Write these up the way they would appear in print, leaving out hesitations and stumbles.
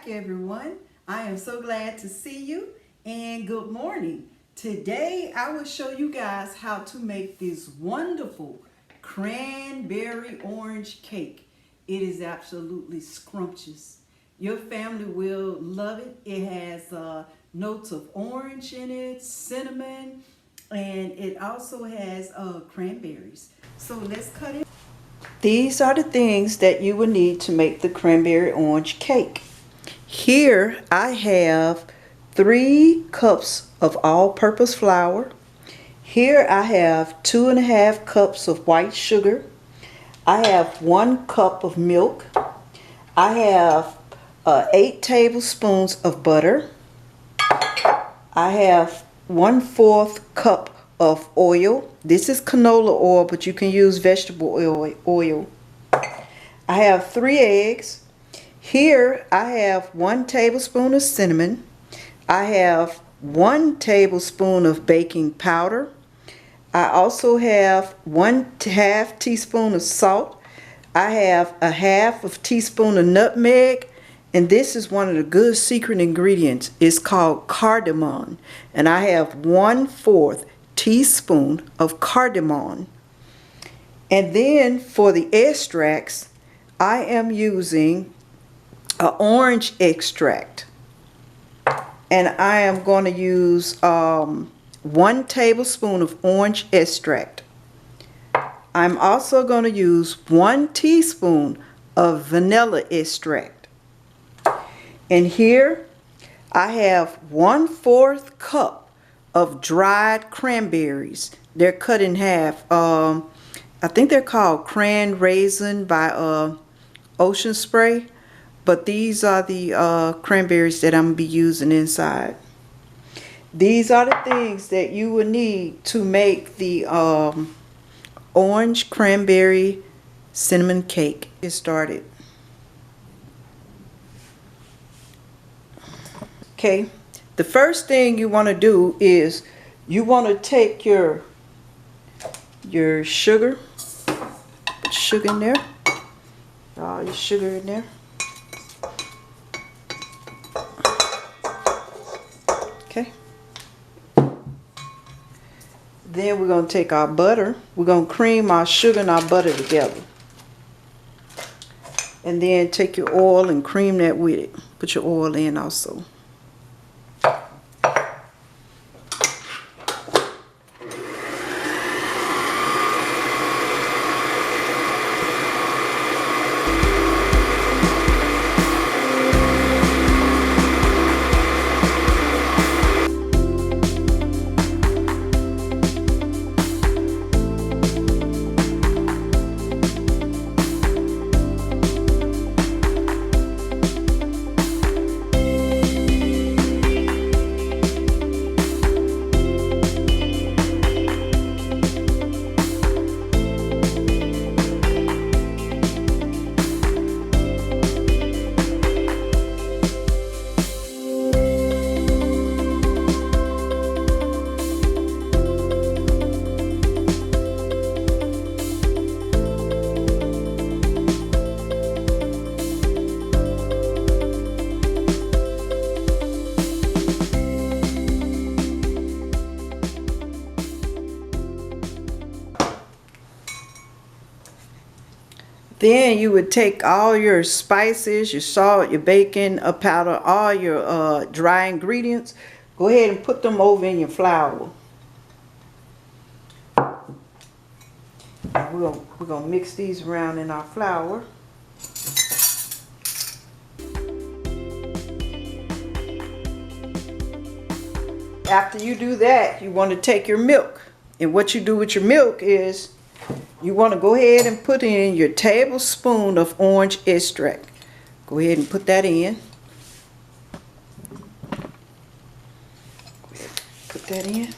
back, everyone. I am so glad to see you and good morning. Today I will show you guys how to make this wonderful cranberry orange cake. It is absolutely scrumptious. Your family will love it. It has notes of orange in it, cinnamon, and it also has cranberries. So let's cut it. These are the things that you will need to make the cranberry orange cake. Here I have 3 cups of all-purpose flour. Here I have 2.5 cups of white sugar. I have 1 cup of milk. I have 8 tablespoons of butter. I have 1/4 cup of oil. This is canola oil, but you can use vegetable oil. I have 3 eggs. Here I have 1 tablespoon of cinnamon. I have 1 tablespoon of baking powder. I also have 1/2 teaspoon of salt. I have a 1/2 teaspoon of nutmeg. And this is one of the good secret ingredients. It's called cardamom. And I have 1/4 teaspoon of cardamom. And then for the extracts, I am using an orange extract. And I am going to use 1 tablespoon of orange extract. I'm also going to use 1 teaspoon of vanilla extract. And here I have 1/4 cup of dried cranberries. They're cut in half. I think they're called Cran Raisin by Ocean Spray. But these are the cranberries that I'm going to be using inside. These are the things that you will need to make the orange cranberry cinnamon cake. Get started. Okay, the first thing you want to do is you want to take your sugar, put sugar in there, all your sugar in there. Okay. Then we're going to take our butter. We're going to cream our sugar and our butter together. And then take your oil and cream that with it. Put your oil in also. Then you would take all your spices, your salt, your baking powder, all your dry ingredients. Go ahead and put them over in your flour. And we're gonna mix these around in our flour. After you do that, you want to take your milk. And what you do with your milk is you want to go ahead and put in your tablespoon of orange extract. Go ahead and put that in. Go ahead, put that in.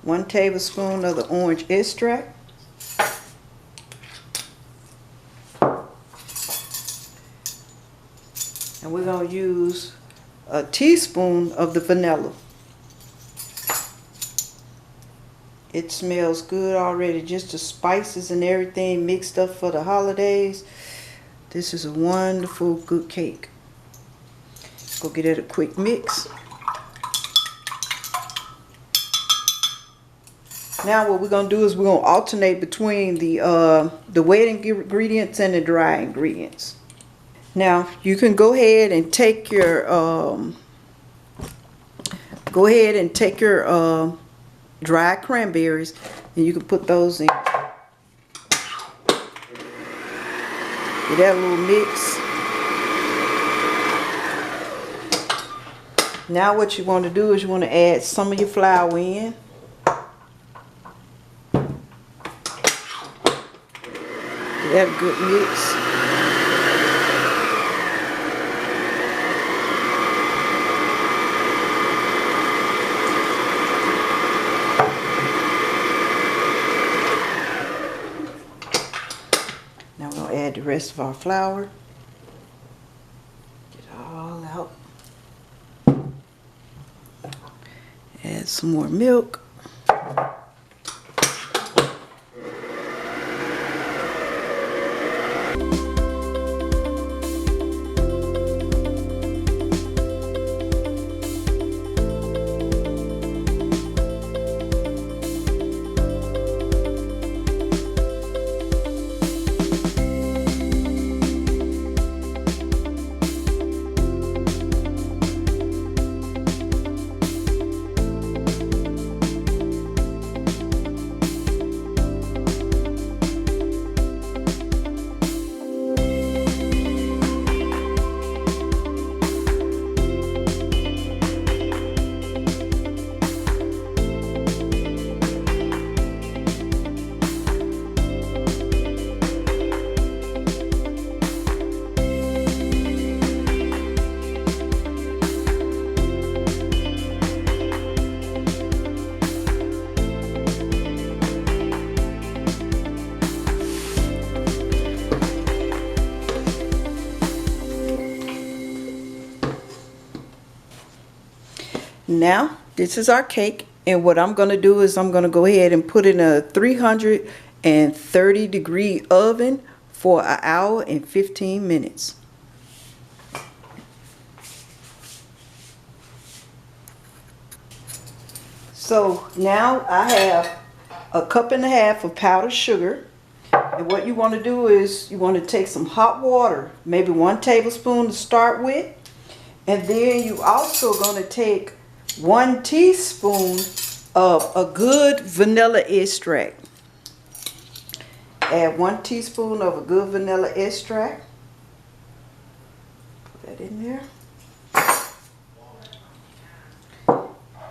One tablespoon of the orange extract. And we're going to use a teaspoon of the vanilla. It smells good already. Just the spices and everything mixed up for the holidays. This is a wonderful, good cake. Go get it a quick mix. Now what we're going to do is we're going to alternate between the wet ingredients and the dry ingredients. Now you can go ahead and take your dry cranberries and you can put those in. Give that a little mix. Now what you want to do is you want to add some of your flour in. Give that a good mix. Now we're going to add the rest of our flour. Get it all out. Add some more milk. Now this is our cake, and what I'm going to do is I'm going to go ahead and put it in a 330-degree oven for an hour and 15 minutes. So now I have a cup and a half of powdered sugar, and what you want to do is you want to take some hot water, maybe 1 tablespoon to start with, and then you also going to take 1 teaspoon of a good vanilla extract. Add 1 teaspoon of a good vanilla extract. Put that in there.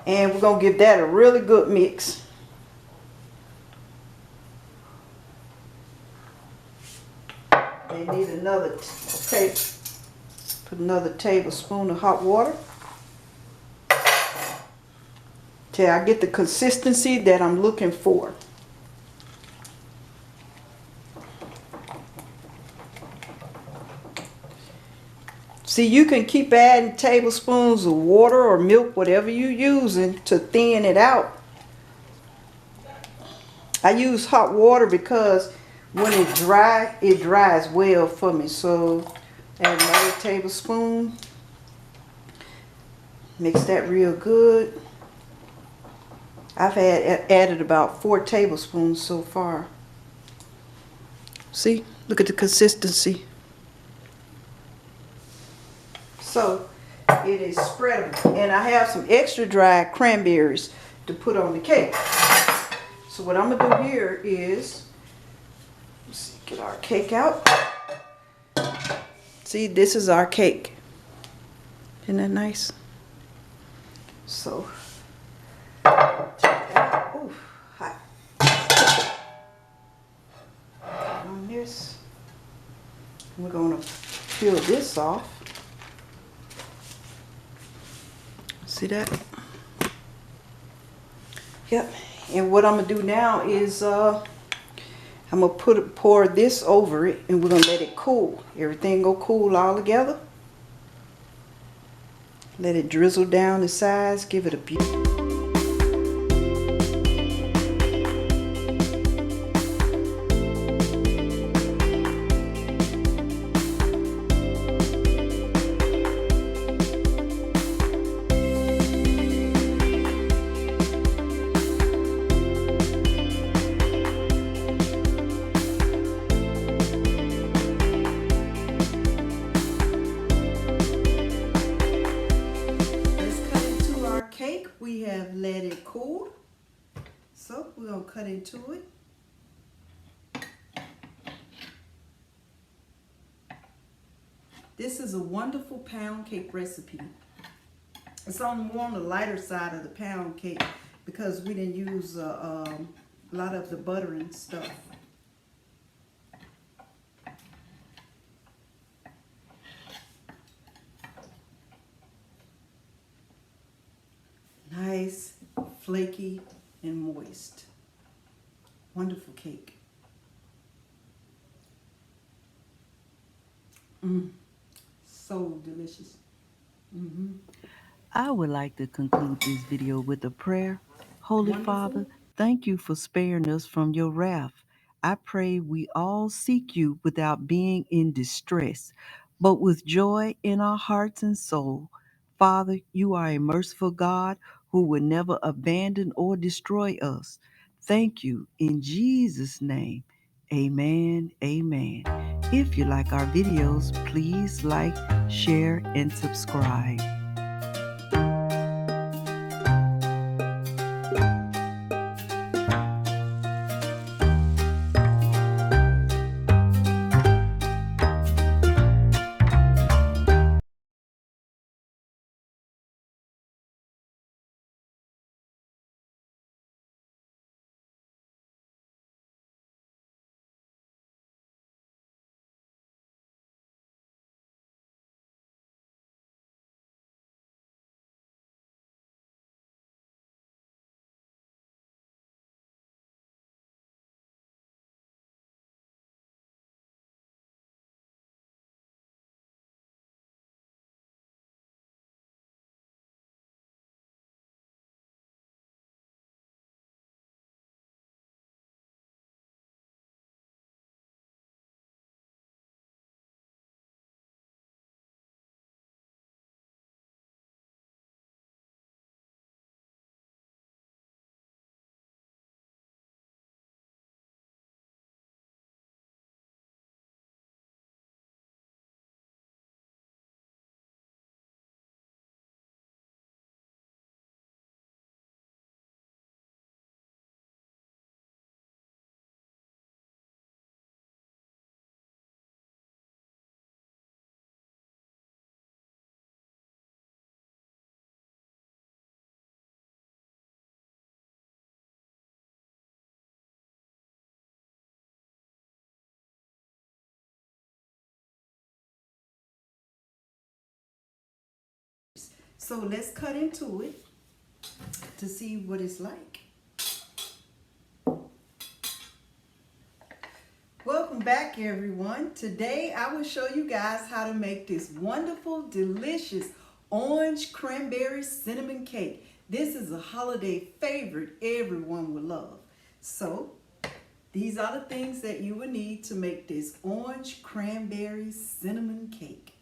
And we're going to give that a really good mix. They need another, put another tablespoon of hot water. Till I get the consistency that I'm looking for. See, you can keep adding tablespoons of water or milk, whatever you're using, to thin it out. I use hot water because when it dries well for me. So add another tablespoon. Mix that real good. I've added about 4 tablespoons so far. See, look at the consistency. So it is spreadable, and I have some extra dry cranberries to put on the cake. So what I'm gonna do here is, let's see, get our cake out. See, this is our cake. Isn't that nice? So ooh, hot. On this, we're gonna peel this off. See that? Yep. And what I'm gonna do now is I'm gonna pour this over it, and we're gonna let it cool. Everything go cool all together. Let it drizzle down the sides. Give it a beautiful. So we're going to cut into it. This is a wonderful pound cake recipe. It's more on the lighter side of the pound cake because we didn't use a lot of the butter and stuff. Nice, flaky, and moist. Wonderful cake. So delicious. I would like to conclude this video with a prayer. Holy Father, Wonderful. thank you for sparing us from your wrath. I pray we all seek you without being in distress, but with joy in our hearts and soul. Father, you are a merciful God who will never abandon or destroy us. Thank you in Jesus' name. Amen. Amen. If you like our videos, please like, share, and subscribe. So let's cut into it to see what it's like. Welcome back, everyone. Today I will show you guys how to make this wonderful, delicious orange cranberry cinnamon cake. This is a holiday favorite everyone will love. So these are the things that you will need to make this orange cranberry cinnamon cake.